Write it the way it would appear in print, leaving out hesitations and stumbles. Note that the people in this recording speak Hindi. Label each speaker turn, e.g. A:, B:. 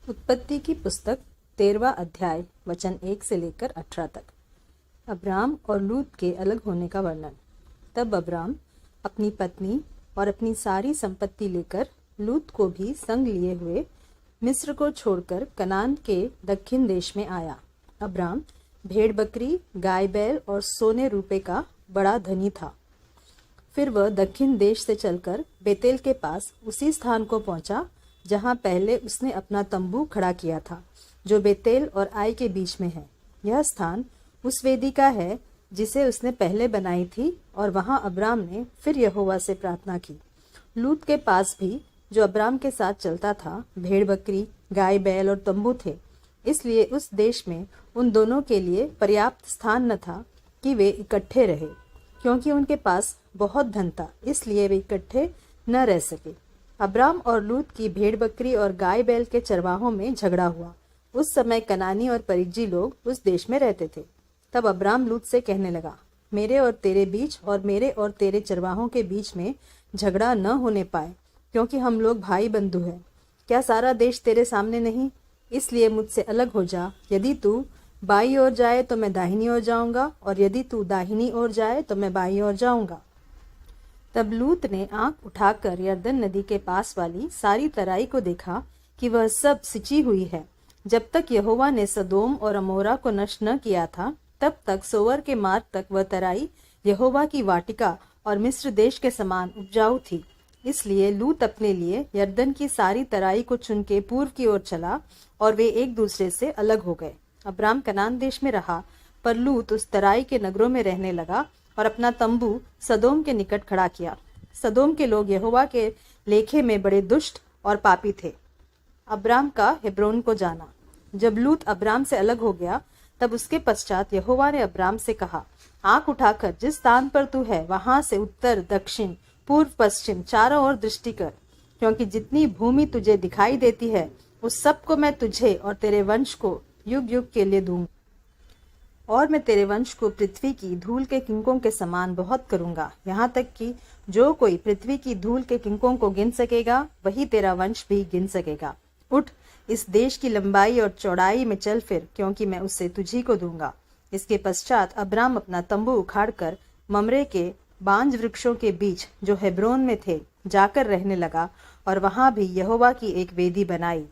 A: उत्पत्ति की पुस्तक 13वां अध्याय वचन 1 से लेकर 18 तक। अब्राम और लूत के अलग होने का वर्णन। तब अब्राम अपनी पत्नी और अपनी सारी संपत्ति लेकर लूत को भी संग लिए हुए मिस्र को छोड़कर कनान के दक्षिण देश में आया। अब्राम भेड़ बकरी, गाय बैल और सोने रूपे का बड़ा धनी था। फिर वह दक्षिण देश से चलकर बेतेल के पास उसी स्थान को पहुंचा जहां पहले उसने अपना तंबू खड़ा किया था, जो बेतेल और आई के बीच में है। यह स्थान उस वेदिका है जिसे उसने पहले बनाई थी, और वहां अब्राम ने फिर यहोवा से प्रार्थना की। लूत के पास भी, जो अब्राम के साथ चलता था, भेड़ बकरी, गाय बैल और तंबू थे। इसलिए उस देश में उन दोनों के लिए पर्याप्त स्थान न था कि वे इकट्ठे रहे, क्योंकि उनके पास बहुत धन था, इसलिए वे इकट्ठे न रह सके। अब्राम और लूत की भेड़ बकरी और गाय बैल के चरवाहों में झगड़ा हुआ। उस समय कनानी और परिज्जी लोग उस देश में रहते थे। तब अब्राम लूत से कहने लगा, मेरे और तेरे बीच और मेरे और तेरे चरवाहों के बीच में झगड़ा न होने पाए, क्योंकि हम लोग भाई बंधु हैं। क्या सारा देश तेरे सामने नहीं? इसलिए मुझसे अलग हो जा। यदि तू बाईं ओर जाए तो मैं दाहिनी ओर जाऊंगा, और यदि तू दाहिनी ओर जाए तो मैं बाईं ओर जाऊंगा। तब लूत ने आंख उठाकर यरदन नदी के पास वाली सारी तराई को देखा कि वह सब सिंची हुई है। जब तक यहोवा ने सदोम और अमोरा को नष्ट न किया था, तब तक सोवर के मार्ग तक वह तराई यहोवा की वाटिका और मिस्र देश के समान उपजाऊ थी। इसलिए लूत अपने लिए यरदन की सारी तराई को चुन के पूर्व की ओर चला, और वे एक दूसरे से अलग हो गए। अब्राम कनान देश में रहा, पर लूत उस तराई के नगरों में रहने लगा और अपना तंबू सदोम के निकट खड़ा किया। सदोम के लोग यहोवा के लेखे में बड़े दुष्ट और पापी थे। अब्राम का हेब्रोन को जाना। जब लूत अब्राम से अलग हो गया, तब उसके पश्चात यहोवा ने अब्राम से कहा, आंख उठाकर जिस स्थान पर तू है वहां से उत्तर, दक्षिण, पूर्व, पश्चिम चारों ओर दृष्टि कर, क्योंकि जितनी भूमि तुझे दिखाई देती है उस सब को मैं तुझे और तेरे वंश को युग युग के लिए दूंगा, और मैं तेरे वंश को पृथ्वी की धूल के किंकों के समान बहुत करूंगा, यहाँ तक कि जो कोई पृथ्वी की धूल के किंकों को गिन सकेगा, वही तेरा वंश भी गिन सकेगा। उठ, इस देश की लंबाई और चौड़ाई में चल फिर, क्योंकि मैं उससे तुझी को दूंगा। इसके पश्चात अब्राम अपना तंबू उखाड़कर ममरे के बांज वृक्षों के बीच, जो हेब्रोन में थे, जाकर रहने लगा, और वहां भी यहोवा की एक वेदी बनाई।